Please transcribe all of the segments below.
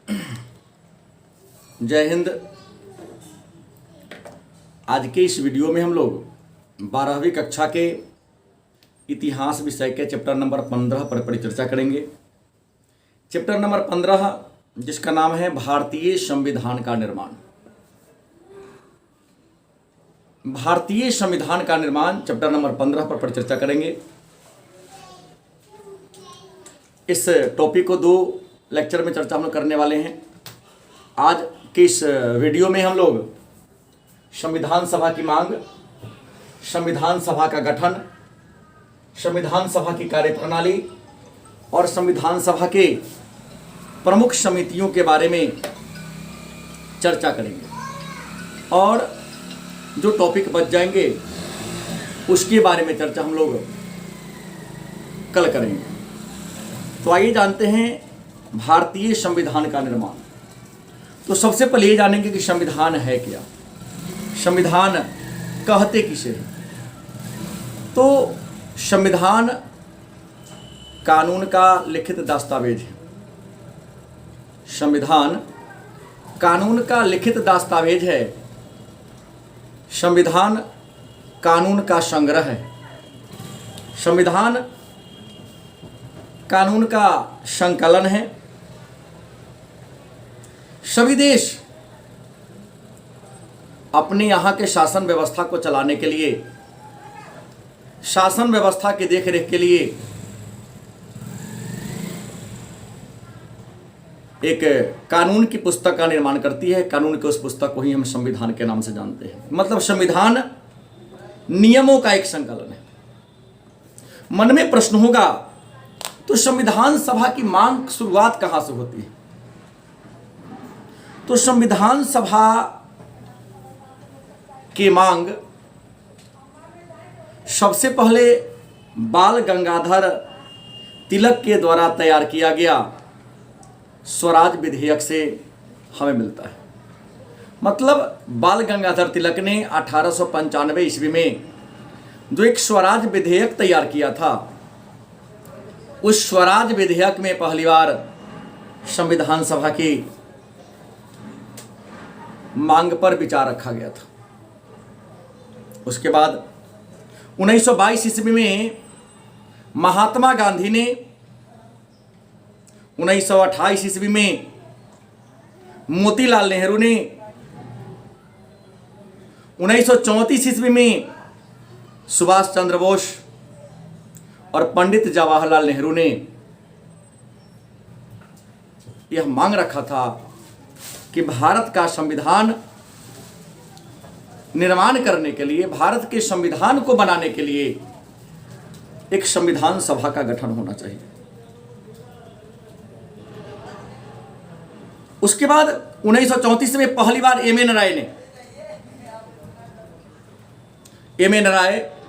जय हिंद। आज के इस वीडियो में हम लोग 12वीं कक्षा के इतिहास विषय के चैप्टर नंबर 15 पर परिचर्चा करेंगे। चैप्टर नंबर 15 जिसका नाम है भारतीय संविधान का निर्माण। भारतीय संविधान का निर्माण चैप्टर नंबर 15 पर परिचर्चा करेंगे। इस टॉपिक को 2 लेक्चर में चर्चा हम लोग करने वाले हैं। आज के इस वीडियो में हम लोग संविधान सभा की मांग, संविधान सभा का गठन, संविधान सभा की कार्यप्रणाली और संविधान सभा के प्रमुख समितियों के बारे में चर्चा करेंगे और जो टॉपिक बच जाएंगे उसके बारे में चर्चा हम लोग कल करेंगे। तो आइए जानते हैं भारतीय संविधान का निर्माण। तो सबसे पहले ये जानेंगे कि संविधान है क्या, संविधान कहते किसे हैं। तो संविधान कानून का लिखित दस्तावेज है। संविधान कानून का लिखित दस्तावेज है। संविधान कानून का संग्रह है। संविधान कानून का संकलन है। सभी देश अपने यहाँ के शासन व्यवस्था को चलाने के लिए, शासन व्यवस्था की देखरेख के लिए एक कानून की पुस्तक का निर्माण करती है। कानून की उस पुस्तक को ही हम संविधान के नाम से जानते हैं। मतलब संविधान नियमों का एक संकलन है। मन में प्रश्न होगा तो संविधान सभा की मांग शुरुआत कहां से होती है। तो संविधान सभा की मांग सबसे पहले बाल गंगाधर तिलक के द्वारा तैयार किया गया स्वराज विधेयक से हमें मिलता है। मतलब बाल गंगाधर तिलक ने 1895 ईस्वी में जो एक स्वराज विधेयक तैयार किया था, उस स्वराज विधेयक में पहली बार संविधान सभा की मांग पर विचार रखा गया था। उसके बाद 1922 ईस्वी में महात्मा गांधी ने, 1928 ईस्वी में मोतीलाल नेहरू ने, 1934 ईस्वी में सुभाष चंद्र बोस और पंडित जवाहरलाल नेहरू ने यह मांग रखा था कि भारत का संविधान निर्माण करने के लिए, भारत के संविधान को बनाने के लिए एक संविधान सभा का गठन होना चाहिए। उसके बाद 1934 में पहली बार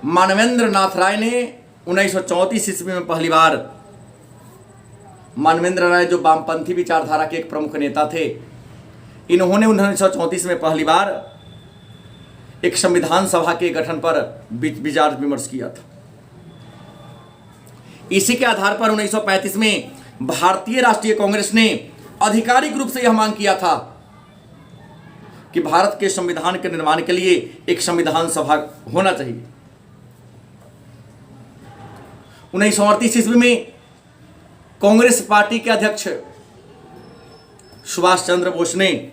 मानवेंद्र नाथ राय ने 1934 ईस्वी में पहली बार, मानवेंद्र राय जो वामपंथी विचारधारा के एक प्रमुख नेता थे, इन्होंने 1934 में पहली बार एक संविधान सभा के गठन पर विचार विमर्श किया था। इसी के आधार पर 1935 में भारतीय राष्ट्रीय कांग्रेस ने आधिकारिक रूप से यह मांग किया था कि भारत के संविधान के निर्माण के लिए एक संविधान सभा होना चाहिए। 1938 ईस्वी में कांग्रेस पार्टी के अध्यक्ष सुभाष चंद्र बोस ने,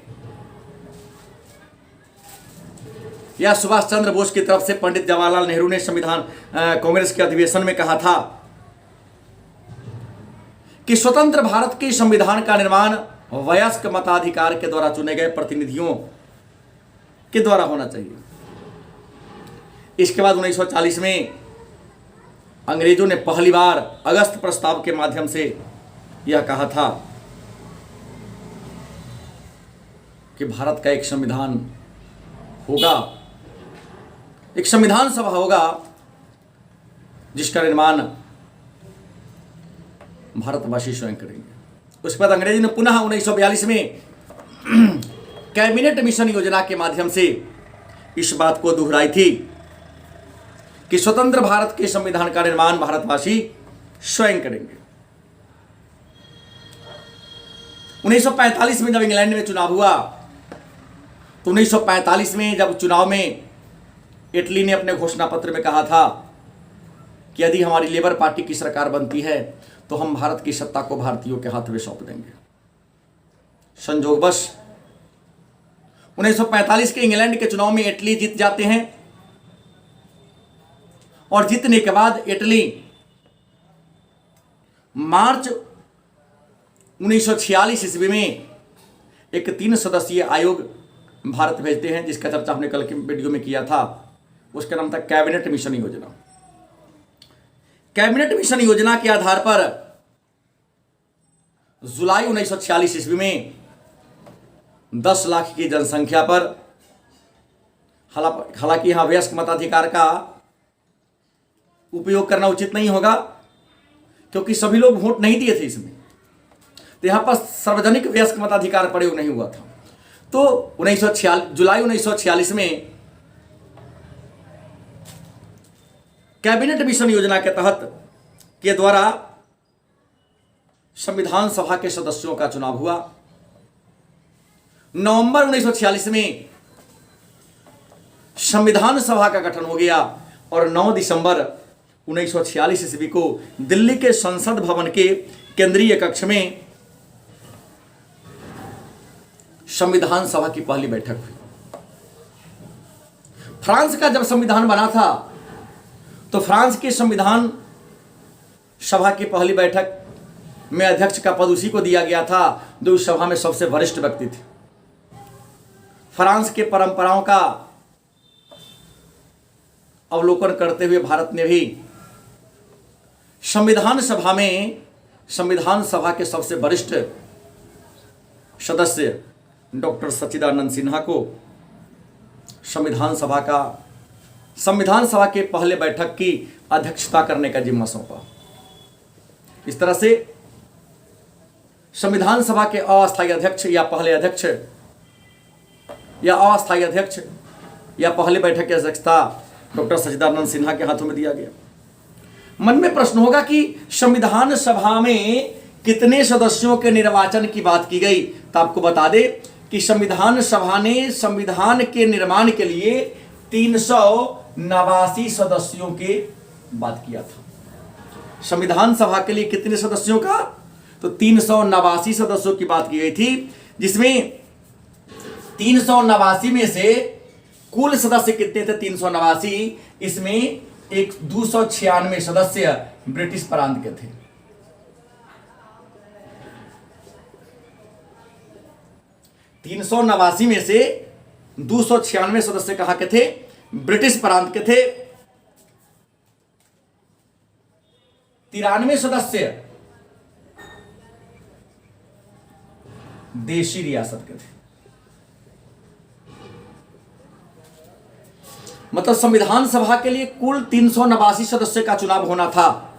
या सुभाष चंद्र बोस की तरफ से पंडित जवाहरलाल नेहरू ने संविधान कांग्रेस के अधिवेशन में कहा था कि स्वतंत्र भारत के संविधान का निर्माण वयस्क मताधिकार के द्वारा चुने गए प्रतिनिधियों के द्वारा होना चाहिए। इसके बाद 1940 में अंग्रेजों ने पहली बार अगस्त प्रस्ताव के माध्यम से यह कहा था कि भारत का एक संविधान होगा, एक संविधान सभा होगा जिसका निर्माण भारतवासी स्वयं करेंगे। उसके बाद अंग्रेजी ने पुनः 1942 में कैबिनेट मिशन योजना के माध्यम से इस बात को दोहराई थी कि स्वतंत्र भारत के संविधान का निर्माण भारतवासी स्वयं करेंगे। 1945 में जब इंग्लैंड में चुनाव हुआ तो 1945 में जब चुनाव में इटली ने अपने घोषणा पत्र में कहा था कि यदि हमारी लेबर पार्टी की सरकार बनती है तो हम भारत की सत्ता को भारतीयों के हाथ में सौंप देंगे। संयोगवश 1945 के इंग्लैंड के चुनाव में इटली जीत जाते हैं और जीतने के बाद इटली मार्च 1946 ईस्वी में एक 3 सदस्यीय आयोग भारत भेजते हैं, जिसका चर्चा हमने कल के वीडियो में किया था। उसका नाम था कैबिनेट मिशन योजना। कैबिनेट मिशन योजना के आधार पर जुलाई 1946 ईस्वी में 10 लाख की जनसंख्या पर, हालांकि यहां वयस्क मताधिकार का उपयोग करना उचित नहीं होगा क्योंकि सभी लोग वोट नहीं दिए थे इसमें, तो यहां पर सार्वजनिक वयस्क मताधिकार प्रयोग नहीं हुआ था। तो जुलाई 1946 में कैबिनेट मिशन योजना के तहत के द्वारा संविधान सभा के सदस्यों का चुनाव हुआ। नवंबर 1946 में संविधान सभा का गठन हो गया और 9 दिसंबर 1946 ईस्वी को दिल्ली के संसद भवन के केंद्रीय कक्ष में संविधान सभा की पहली बैठक हुई। फ्रांस का जब संविधान बना था तो फ्रांस के संविधान सभा की पहली बैठक में अध्यक्ष का पद उसी को दिया गया था जो उस सभा में सबसे वरिष्ठ व्यक्ति थे। फ्रांस के परंपराओं का अवलोकन करते हुए भारत ने भी संविधान सभा के सबसे वरिष्ठ सदस्य डॉक्टर सच्चिदानंद सिन्हा को संविधान सभा के पहले बैठक की अध्यक्षता करने का जिम्मा सौंपा। इस तरह से संविधान सभा के अस्थायी अध्यक्ष या पहले अध्यक्ष या पहले बैठक की अध्यक्षता डॉक्टर सच्चिदानंद सिन्हा के हाथों में दिया गया। मन में प्रश्न होगा कि संविधान सभा में कितने सदस्यों के निर्वाचन की बात की गई, तो आपको बता दें कि संविधान सभा ने संविधान के निर्माण के लिए 389 सदस्यों के बात किया था। संविधान सभा के लिए कितने सदस्यों का, तो 389 सदस्यों की बात की गई थी, जिसमें 389 में से कुल सदस्य कितने थे 389, इसमें एक 296 सदस्य ब्रिटिश प्रांत के थे। तीन सौ 389 में से 296 सदस्य कहां के थे, ब्रिटिश प्रांत के थे। 93 सदस्य देशी रियासत के थे। मतलब संविधान सभा के लिए कुल 389 सदस्य का चुनाव होना था।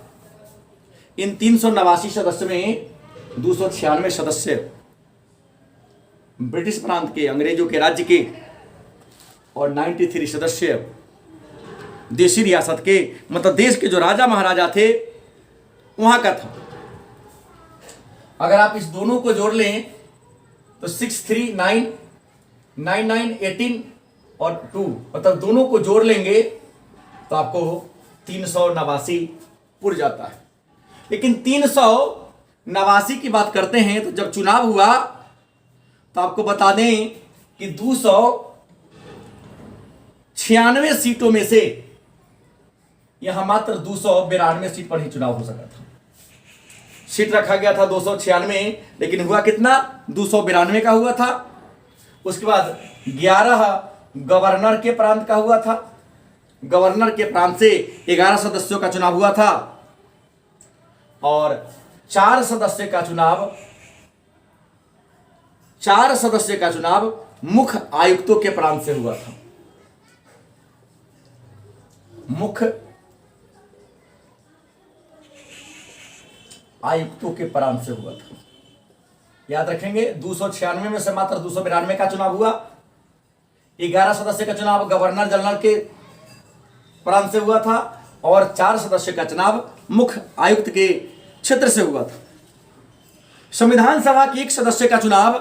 इन 389 सदस्य में 296 सदस्य ब्रिटिश प्रांत के, अंग्रेजों के राज्य के, और 93 सदस्य देशी रियासत के, मतलब देश के जो राजा महाराजा थे वहां का था। अगर आप इस दोनों को जोड़ लें तो 6, 3, 9, 9, 9, 18 और 2, मतलब दोनों को जोड़ लेंगे तो आपको 389 पुर जाता है। लेकिन 389 की बात करते हैं तो जब चुनाव हुआ तो आपको बता दें कि 296 सीटों में से यहां मात्र 292 सीट पर ही चुनाव हो सका था। सीट रखा गया था 296, लेकिन हुआ कितना, 292 का हुआ था। उसके बाद 11 गवर्नर के प्रांत का हुआ था। गवर्नर के प्रांत से 11 सदस्यों का चुनाव हुआ था और 4 सदस्य का चुनाव मुख्य आयुक्तों के प्रांत से हुआ था। मुख्य आयुक्तों के प्रांत से हुआ था। याद रखेंगे, 296 में से मात्र 292 का चुनाव हुआ। 11 सदस्य का चुनाव गवर्नर जनरल के प्रांत से हुआ था और 4 सदस्य का चुनाव मुख्य आयुक्त के क्षेत्र से हुआ था। संविधान सभा की एक सदस्य का चुनाव,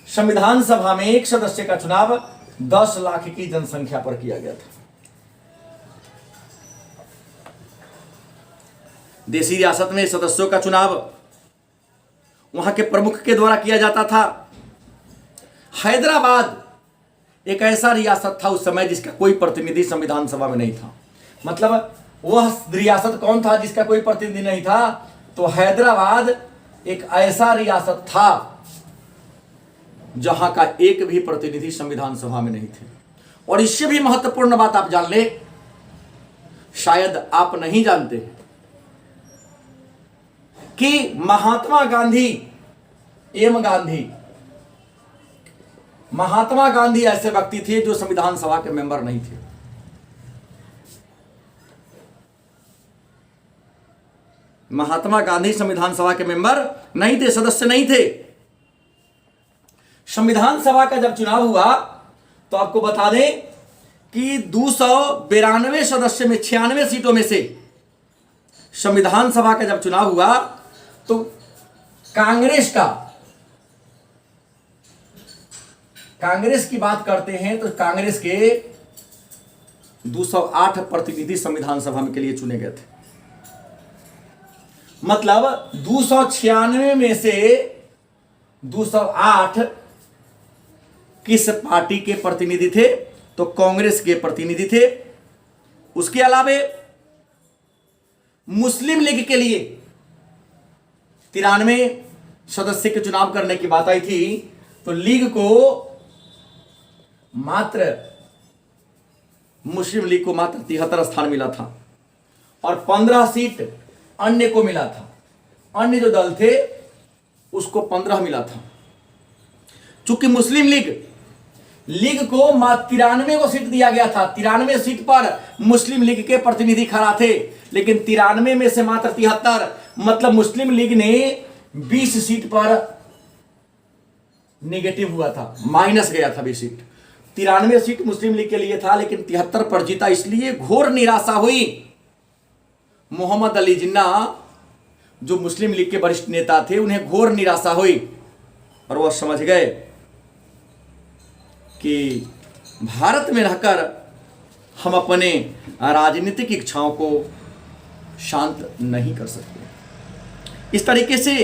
संविधान सभा में एक सदस्य का चुनाव 10 लाख की जनसंख्या पर किया गया था। देशी रियासत में सदस्यों का चुनाव वहां के प्रमुख के द्वारा किया जाता था। हैदराबाद एक ऐसा रियासत था उस समय जिसका कोई प्रतिनिधि संविधान सभा में नहीं था। मतलब वह रियासत कौन था जिसका कोई प्रतिनिधि नहीं था? तो हैदराबाद एक ऐसा रियासत था जहां का एक भी प्रतिनिधि संविधान सभा में नहीं थे। और इससे भी महत्वपूर्ण बात आप जान ले, शायद आप नहीं जानते कि महात्मा गांधी ऐसे व्यक्ति थे जो संविधान सभा के मेंबर नहीं थे। महात्मा गांधी संविधान सभा के मेंबर नहीं थे, सदस्य नहीं थे। संविधान सभा का जब चुनाव हुआ तो आपको बता दें कि 292 सदस्य में 96 सीटों में से संविधान सभा का जब चुनाव हुआ तो कांग्रेस की बात करते हैं तो कांग्रेस के 208 प्रतिनिधि संविधान सभा के लिए चुने गए थे। मतलब 296 में से 208 किस पार्टी के प्रतिनिधि थे? तो कांग्रेस के प्रतिनिधि थे। उसके अलावे मुस्लिम लीग के लिए 93 सदस्य के चुनाव करने की बात आई थी, तो लीग को मुस्लिम लीग को मात्र 73 स्थान मिला था और 15 सीट अन्य को मिला था। अन्य जो दल थे उसको 15 मिला था। चूंकि मुस्लिम लीग को मात्र 93 को सीट दिया गया था। 93 सीट पर मुस्लिम लीग के प्रतिनिधि खड़ा थे, लेकिन 93 में से मात्र 73, मतलब मुस्लिम लीग ने 20 सीट पर नेगेटिव हुआ था, माइनस गया था 20 सीट। 93 सीट मुस्लिम लीग के लिए था, लेकिन 73 पर जीता। इसलिए घोर निराशा हुई। मोहम्मद अली जिन्ना जो मुस्लिम लीग के वरिष्ठ नेता थे, उन्हें घोर निराशा हुई और वह समझ गए कि भारत में रहकर हम अपने राजनीतिक इच्छाओं को शांत नहीं कर सकते। इस तरीके से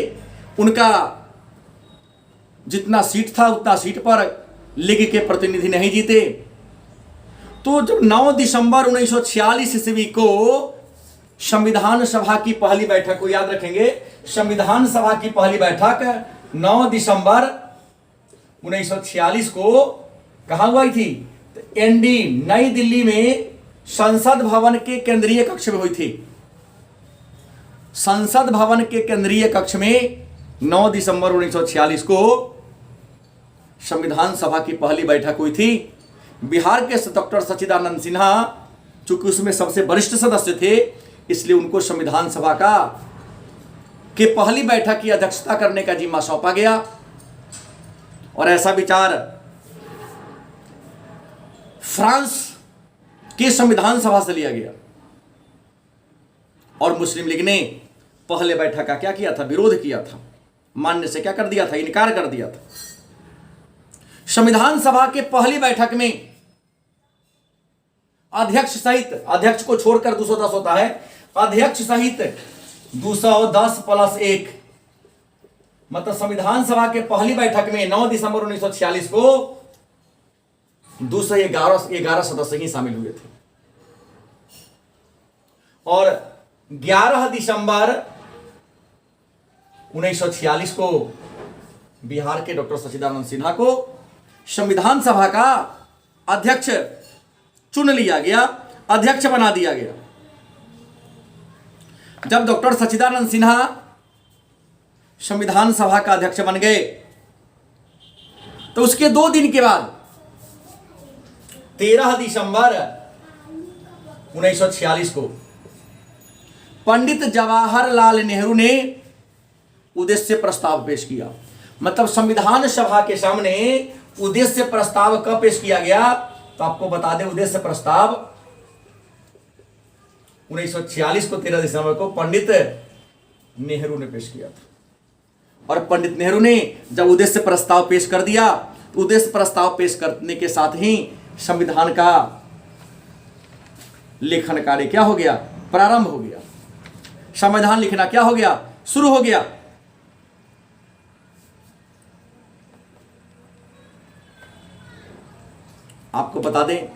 उनका जितना सीट था उतना सीट पर लीग के प्रतिनिधि नहीं जीते। तो जब 9 दिसंबर 1946 ईस्वी को संविधान सभा की पहली बैठक को याद रखेंगे, संविधान सभा की पहली बैठक 9 दिसंबर 1946 को कहां हुई थी? तो एनडी नई दिल्ली में संसद भवन के केंद्रीय कक्ष में हुई थी। संसद भवन के केंद्रीय कक्ष में 9 दिसंबर 1946 को संविधान सभा की पहली बैठक हुई थी। बिहार के डॉक्टर सच्चिदानंद सिन्हा चूंकि उसमें सबसे वरिष्ठ सदस्य थे, इसलिए उनको संविधान सभा के पहली बैठक की अध्यक्षता करने का जिम्मा सौंपा गया। और ऐसा विचार फ्रांस के संविधान सभा से लिया गया और मुस्लिम लीग ने पहले बैठक का क्या किया था? विरोध किया था, मानने से क्या कर दिया था? इनकार कर दिया था। संविधान सभा के पहली बैठक में अध्यक्ष सहित, अध्यक्ष को छोड़कर 210 होता है, अध्यक्ष सहित 210 प्लस 1, मतलब संविधान सभा के पहली बैठक में 9 दिसंबर 1946 को 211 सदस्य ही शामिल हुए थे। और 11 दिसंबर 1946 को बिहार के डॉक्टर सच्चिदानंद सिन्हा को संविधान सभा का अध्यक्ष चुन लिया गया, अध्यक्ष बना दिया गया। जब डॉक्टर सच्चिदानंद सिन्हा संविधान सभा का अध्यक्ष बन गए तो उसके 2 दिन के बाद 13 दिसंबर 1946 को पंडित जवाहरलाल नेहरू ने उद्देश्य प्रस्ताव पेश किया। मतलब संविधान सभा के सामने उद्देश्य प्रस्ताव कब पेश किया गया? तो आपको बता दें, उद्देश्य प्रस्ताव 1946 को 13 दिसंबर को पंडित नेहरू ने पेश किया था। और पंडित नेहरू ने जब उद्देश्य प्रस्ताव पेश कर दिया तो उद्देश्य प्रस्ताव पेश करने के साथ ही संविधान का लेखन कार्य क्या हो गया, प्रारंभ हो गया। संविधान लिखना क्या हो गया, शुरू हो गया। आपको बता दें,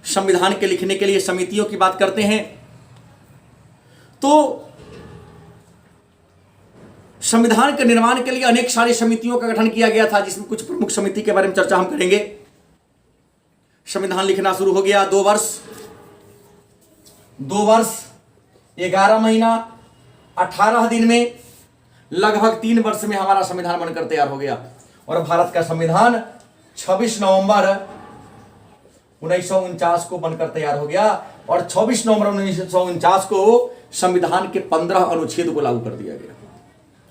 संविधान के लिखने के लिए समितियों की बात करते हैं तो संविधान के निर्माण के लिए अनेक सारी समितियों का गठन किया गया था, जिसमें कुछ प्रमुख समिति के बारे में चर्चा हम करेंगे। संविधान लिखना शुरू हो गया 2 वर्ष 11 महीना 18 दिन में, लगभग 3 वर्ष में हमारा संविधान बनकर तैयार हो गया। और भारत का संविधान 26 नवंबर 1949 को बनकर तैयार हो गया और 26 नवंबर 1949 को संविधान के 15 अनुच्छेद को लागू कर दिया गया,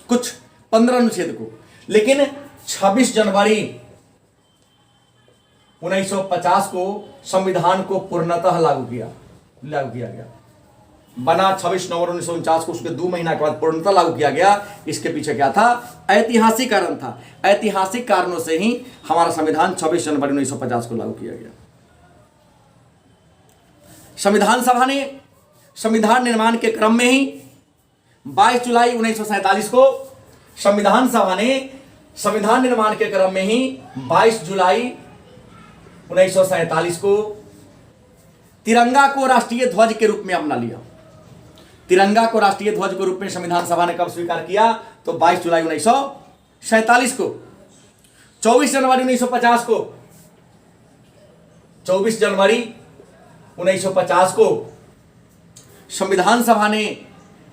कुछ 15 अनुच्छेद को। लेकिन 26 जनवरी 1950 को संविधान को पूर्णतः लागू किया गया। बना 26 नवंबर 1949 को, उसके 2 महीना के बाद पूर्णतः लागू किया गया। इसके पीछे क्या था, ऐतिहासिक कारण था। ऐतिहासिक कारणों से ही हमारा संविधान 26 जनवरी 1950 को लागू किया गया। संविधान सभा ने संविधान निर्माण के क्रम में ही 22 जुलाई 1947 को संविधान सभा ने संविधान निर्माण के क्रम में ही 22 जुलाई 1947 को तिरंगा को राष्ट्रीय ध्वज के रूप में अपना लिया। तिरंगा को राष्ट्रीय ध्वज के रूप में संविधान सभा ने कब स्वीकार किया, तो 22 जुलाई 1947 को। 24 जनवरी 1950 को 24 जनवरी 1950 को संविधान सभा ने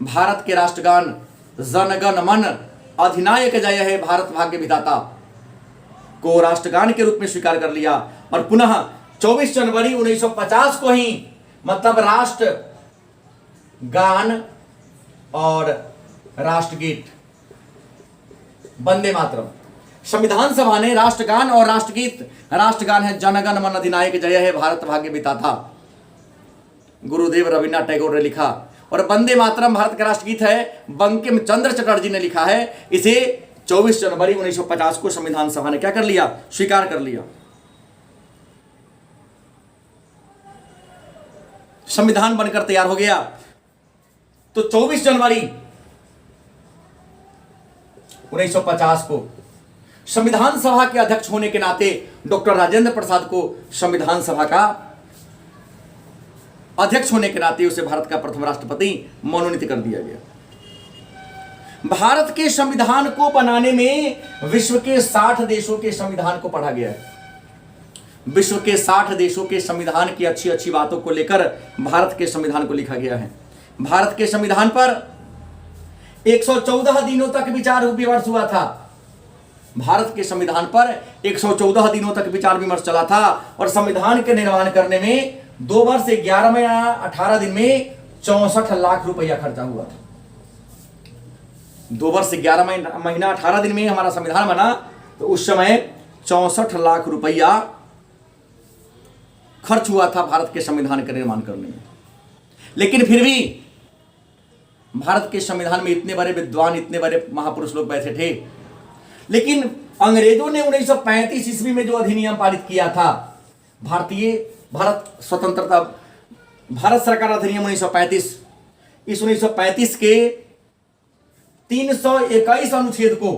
भारत के राष्ट्रगान जन गण मन अधिनायक जय हे भारत भाग्य विधाता को राष्ट्रगान के रूप में स्वीकार कर लिया। और पुनः 24 जनवरी 1950 को ही, मतलब राष्ट्र गान और राष्ट्रगीत, वंदे मातरम, संविधान सभा ने राष्ट्रगान और राष्ट्रगीत, राष्ट्रगान है जनगण मन अधिनायक जय हे भारत भाग्य विधाता, गुरुदेव रविन्द्रनाथ टैगोर ने लिखा, और वंदे मातरम भारत का राष्ट्रगीत है, बंकिम चंद्र चटर्जी ने लिखा है। इसे 24 जनवरी 1950 को संविधान सभा ने क्या कर लिया, स्वीकार कर लिया। संविधान बनकर तैयार हो गया। तो 24 जनवरी 1950 को संविधान सभा के अध्यक्ष होने के नाते डॉक्टर राजेंद्र प्रसाद को संविधान सभा का अध्यक्ष होने के नाते उसे भारत का प्रथम राष्ट्रपति मनोनीत कर दिया गया। भारत के संविधान को बनाने में विश्व के 60 देशों के संविधान को पढ़ा गया है। विश्व के 60 देशों के संविधान की अच्छी अच्छी बातों को लेकर भारत के संविधान को लिखा गया है। भारत के संविधान पर 114 दिनों तक विचार विमर्श हुआ था। भारत के संविधान पर 114 दिनों तक विचार विमर्श चला था और संविधान के निर्माण करने में 2 वर्ष 11 महीना 18 दिन में 64 लाख रुपया खर्चा हुआ था। 2 वर्ष 11 महीना 18 दिन में हमारा संविधान बना, तो उस समय 64 लाख रुपया खर्च हुआ था भारत के संविधान का निर्माण करने में। लेकिन फिर भी भारत के संविधान में इतने बड़े विद्वान, इतने बड़े महापुरुष लोग बैठे थे, लेकिन अंग्रेजों ने 1935 ईस्वी में जो अधिनियम पारित किया था, भारत स्वतंत्रता भारत सरकार अधिनियम 1935, इस 1935 के 321 अनुच्छेद को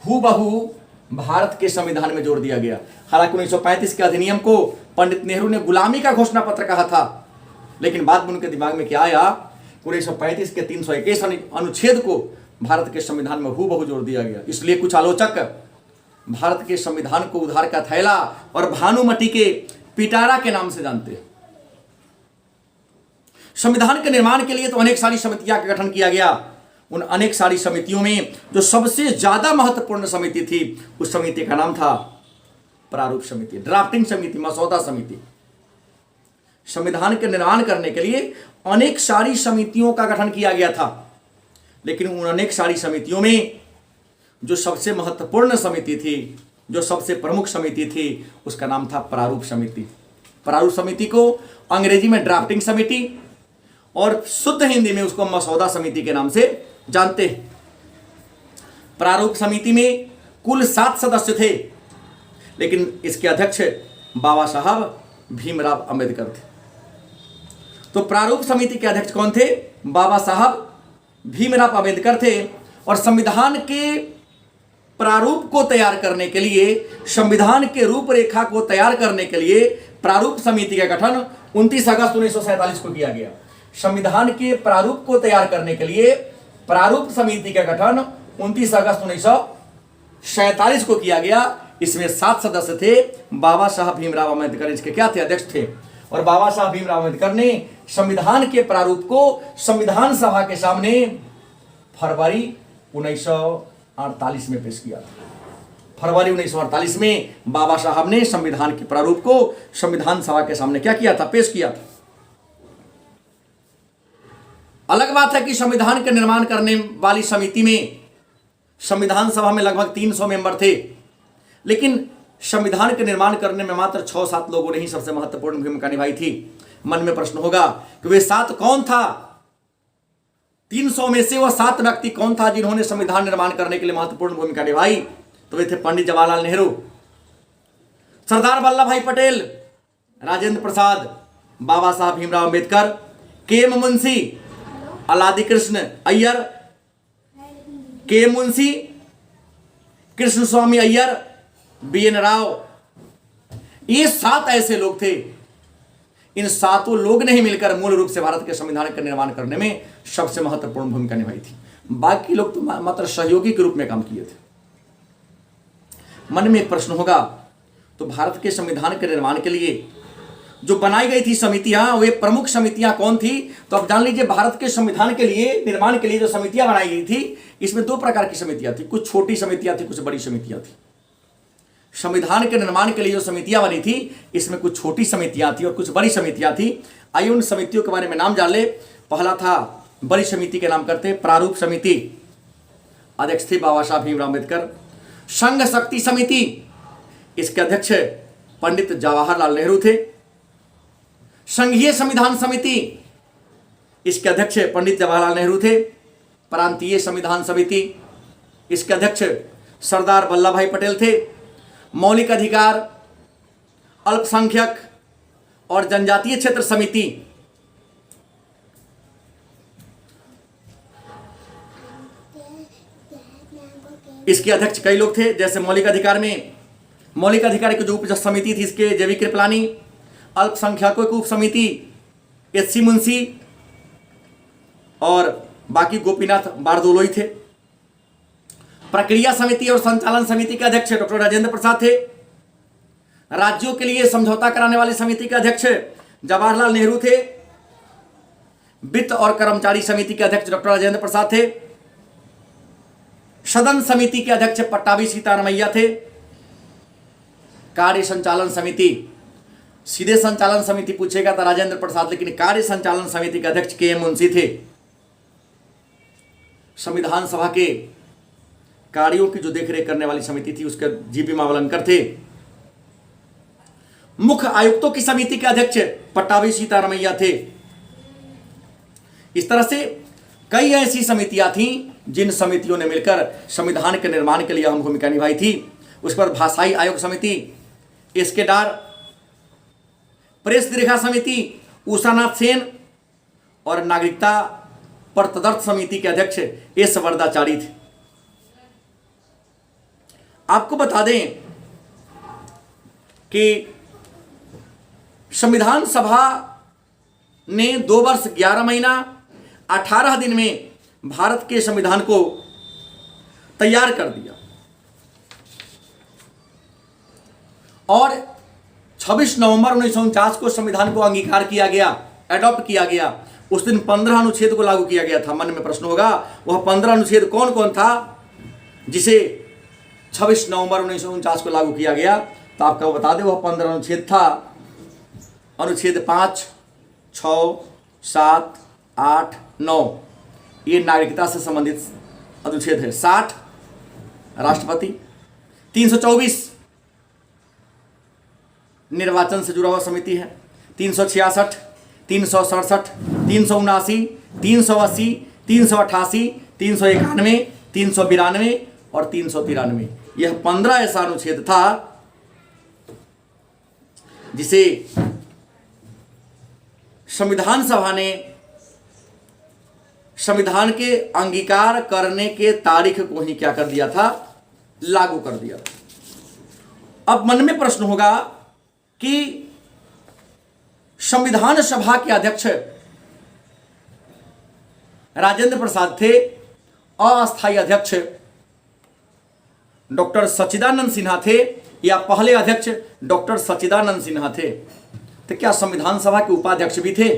हूबहू भारत के संविधान में जोड़ दिया गया। हालांकि 1935 के अधिनियम को पंडित नेहरू ने गुलामी का घोषणा पत्र कहा था, लेकिन बाद में उनके दिमाग में क्या आया, 1935 के 321 अनुच्छेद को भारत के संविधान में हूबहू जोड़ दिया गया। इसलिए कुछ आलोचक भारत के संविधान को उधार का थैला और भानुमति के पिटारा के नाम से जानते हैं। संविधान के निर्माण के लिए तो अनेक सारी समितियां का गठन किया गया। उन अनेक सारी समितियों में जो सबसे ज्यादा महत्वपूर्ण समिति थी, उस समिति का नाम था प्रारूप समिति, ड्राफ्टिंग समिति, मसौदा समिति। संविधान के निर्माण करने के लिए अनेक सारी समितियों का गठन किया गया था, लेकिन उन अनेक सारी समितियों में जो सबसे महत्वपूर्ण समिति थी, जो सबसे प्रमुख समिति थी, उसका नाम था प्रारूप समिति। प्रारूप समिति को अंग्रेजी में ड्राफ्टिंग समिति और शुद्ध हिंदी में उसको मसौदा समिति के नाम से जानते हैं। प्रारूप समिति में कुल 7 सदस्य थे, लेकिन इसके अध्यक्ष बाबा साहब भीमराव अंबेडकर थे। तो प्रारूप समिति के अध्यक्ष कौन थे? बाबा साहब भीमराव अंबेडकर थे। और संविधान के प्रारूप को तैयार करने के लिए, संविधान के रूपरेखा को तैयार करने के लिए प्रारूप समिति का गठन 29 अगस्त 1947 को किया गया। संविधान के प्रारूप को तैयार करने के लिए प्रारूप समिति का गठन 29 अगस्त 1947 को किया गया। इसमें 7 सदस्य थे। बाबा साहब भीमराव अंबेडकर इसके क्या थे? अध्यक्ष थे। और बाबा साहब भीमराव अंबेडकर ने संविधान के प्रारूप को संविधान सभा के सामने फरवरी 1948 में पेश किया था। फरवरी 1948 में बाबा साहब ने संविधान के प्रारूप को संविधान सभा के सामने क्या किया था? पेश किया था। अलग बात है कि संविधान का निर्माण करने वाली समिति में संविधान सभा में लगभग 300 मेंबर थे, लेकिन संविधान के निर्माण करने में मात्र 6-7 लोगों ने ही सबसे महत्वपूर्ण भूमिका निभाई थी। मन में प्रश्न होगा कि वे 7 कौन था? 300 में से वह 7 व्यक्ति कौन था जिन्होंने संविधान निर्माण करने के लिए महत्वपूर्ण भूमिका निभाई? तो वे थे पंडित जवाहरलाल नेहरू, सरदार वल्लभ भाई पटेल, राजेंद्र प्रसाद, बाबा साहब भीमराव अंबेडकर, के.एम. मुंशी, अलादी कृष्ण अय्यर, के मुंशी, कृष्ण स्वामी अय्यर, बी.एन. राव। ये 7 ऐसे लोग थे। इन 7 लोग ने ही मिलकर मूल रूप से भारत के संविधान का निर्माण करने में सबसे महत्वपूर्ण भूमिका निभाई थी। बाकी लोग तो मात्र सहयोगी के रूप में काम किए थे। मन में एक प्रश्न होगा, तो भारत के संविधान के निर्माण के लिए जो बनाई गई थी समितियां, वे प्रमुख समितियां कौन थी? तो आप जान लीजिए, भारत के संविधान के लिए, निर्माण के लिए जो समितियां बनाई गई थी, इसमें 2 प्रकार की समितियां थी। कुछ छोटी समितियां थी, कुछ बड़ी समितियां थी। संविधान के निर्माण के लिए जो समितियां बनी थी, इसमें कुछ छोटी समितियां थी और कुछ बड़ी समितियां थी। आइए उन समितियों के बारे में नाम जान ले। पहला था, बड़ी समिति के नाम करते प्रारूप समिति, अध्यक्ष थे बाबा साहब भीमराव अंबेडकर। संघ शक्ति समिति, इसके अध्यक्ष पंडित जवाहरलाल नेहरू थे। संघीय संविधान समिति, इसके अध्यक्ष पंडित जवाहरलाल नेहरू थे। प्रांतीय संविधान समिति, इसके अध्यक्ष सरदार वल्लभ भाई पटेल थे। मौलिक अधिकार, अल्पसंख्यक और जनजातीय क्षेत्र समिति, इसके अध्यक्ष कई लोग थे। जैसे मौलिक अधिकार की जो उप समिति थी, इसके जेवी कृपलानी। अल्पसंख्यकों की उप समिति एच.सी. मुंशी और बाकी गोपीनाथ बारदोलोई थे। प्रक्रिया समिति और संचालन समिति के अध्यक्ष डॉक्टर राजेंद्र प्रसाद थे। राज्यों के लिए समझौता कराने वाली समिति के अध्यक्ष जवाहरलाल नेहरू थे। वित्त और कर्मचारी समिति के अध्यक्ष डॉक्टर राजेंद्र प्रसाद थे। सदन समिति के अध्यक्ष पट्टाभी सीतारामैया थे। कार्य संचालन समिति, सीधे संचालन समिति पूछेगा तो राजेंद्र प्रसाद, लेकिन कार्य संचालन समिति के अध्यक्ष के.एम. मुंशी थे। संविधान सभा के कार्यों की जो देखरेख करने वाली समिति थी, उसके जी.बी. मावलंकर थे। मुख्य आयुक्तों की समिति के अध्यक्ष पट्टाभी सीतारामैया थे। इस तरह से कई ऐसी समितियां थीं जिन समितियों ने मिलकर संविधान के निर्माण के लिए अहम भूमिका निभाई थी। उस पर भाषाई आयोग समिति, एस.के. डार, प्रेस दीर्घा समिति उषानाथ सेन और नागरिकता पर तदर्थ समिति के अध्यक्ष एस. वरदाचारी थे। आपको बता दें कि संविधान सभा ने 2 वर्ष 11 महीना 18 दिन में भारत के संविधान को तैयार कर दिया और 26 नवंबर 1949 को संविधान को अंगीकार किया गया, एडॉप्ट किया गया। उस दिन 15 अनुच्छेद को लागू किया गया था। मन में प्रश्न होगा, वह 15 अनुच्छेद कौन कौन था जिसे 26 नवंबर 1949 को लागू किया गया? तो आपको बता दें, वह 15 अनुच्छेद था। अनुच्छेद 5, 6, 7, 8, 9 ये नागरिकता से संबंधित अनुच्छेद है। 60 राष्ट्रपति, 324 निर्वाचन से जुड़ा हुआ समिति है, 366, 367, 379, 380, 388, 391, 392 और 393। यह 15 ऐसा अनुच्छेद था जिसे संविधान सभा ने संविधान के अंगीकार करने के तारीख को ही क्या कर दिया था, लागू कर दिया था। अब मन में प्रश्न होगा कि संविधान सभा के अध्यक्ष राजेंद्र प्रसाद थे, अस्थायी अध्यक्ष डॉक्टर सच्चिदानंद सिन्हा थे, या पहले अध्यक्ष डॉक्टर सच्चिदानंद सिन्हा थे, तो क्या संविधान सभा के उपाध्यक्ष भी थे?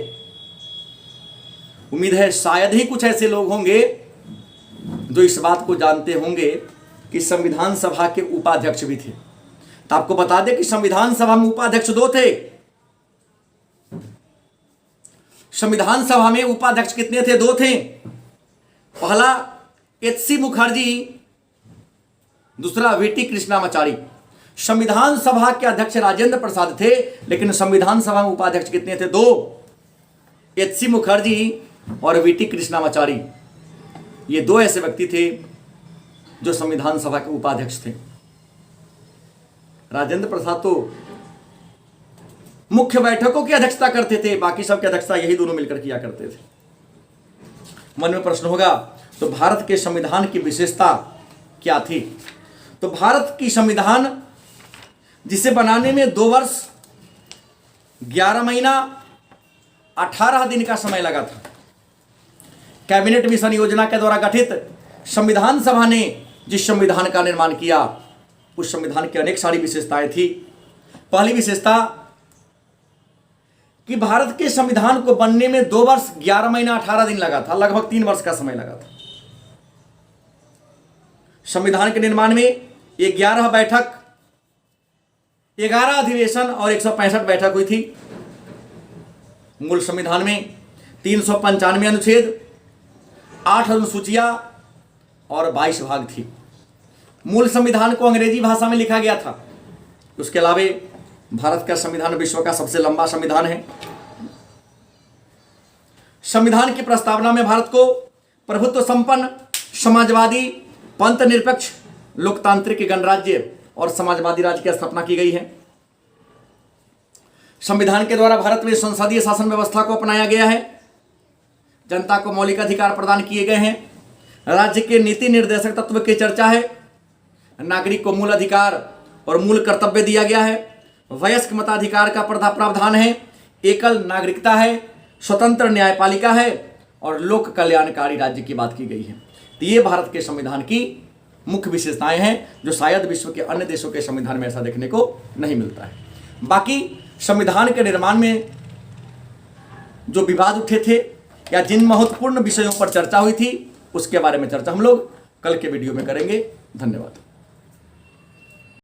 उम्मीद है शायद ही कुछ ऐसे लोग होंगे जो इस बात को जानते होंगे कि संविधान सभा के उपाध्यक्ष भी थे। तो आपको बता दें कि संविधान सभा में उपाध्यक्ष 2 थे। संविधान सभा में उपाध्यक्ष कितने थे? 2 थे। पहला एच.सी. मुखर्जी, दूसरा वी.टी. कृष्णामाचारी। संविधान सभा के अध्यक्ष राजेंद्र प्रसाद थे, लेकिन संविधान सभा में उपाध्यक्ष कितने थे? 2, एच.सी. मुखर्जी और वी.टी. कृष्णामाचारी। ये 2 ऐसे व्यक्ति थे जो संविधान सभा के उपाध्यक्ष थे। राजेंद्र प्रसाद तो मुख्य बैठकों की अध्यक्षता करते थे, बाकी सब की अध्यक्षता यही दोनों मिलकर किया करते थे। मन में प्रश्न होगा, तो भारत के संविधान की विशेषता क्या थी? तो भारत की संविधान जिसे बनाने में 2 वर्ष 11 महीना 18 दिन का समय लगा था। कैबिनेट मिशन योजना के द्वारा गठित संविधान सभा ने जिस संविधान का निर्माण किया, उस संविधान की अनेक सारी विशेषताएं थी। पहली विशेषता कि भारत के संविधान को बनने में 2 वर्ष 11 महीना 18 दिन लगा था, लगभग 3 वर्ष का समय लगा था। संविधान के निर्माण में 11 बैठक, 11 अधिवेशन और 165 बैठक हुई थी। मूल संविधान में 395 अनुच्छेद, 8 अनुसूचियां और 22 भाग थी। मूल संविधान को अंग्रेजी भाषा में लिखा गया था। उसके अलावा भारत का संविधान विश्व का सबसे लंबा संविधान है। संविधान की प्रस्तावना में भारत को प्रभुत्व संपन्न, समाजवादी, पंथ निरपेक्ष, लोकतांत्रिक गणराज्य और समाजवादी राज्य की स्थापना की गई है। संविधान के द्वारा भारत में संसदीय शासन व्यवस्था को अपनाया गया है। जनता को मौलिक अधिकार प्रदान किए गए हैं। राज्य के नीति निर्देशक तत्व की चर्चा है। नागरिक को मूल अधिकार और मूल कर्तव्य दिया गया है। वयस्क मताधिकार का प्रावधान है। एकल नागरिकता है, स्वतंत्र न्यायपालिका है और लोक कल्याणकारी राज्य की बात की गई है। तो ये भारत के संविधान की मुख्य विशेषताएं हैं, जो शायद विश्व के अन्य देशों के संविधान में ऐसा देखने को नहीं मिलता है। बाकी संविधान के निर्माण में जो विवाद उठे थे या जिन महत्वपूर्ण विषयों पर चर्चा हुई थी, उसके बारे में चर्चा हम लोग कल के वीडियो में करेंगे। धन्यवाद।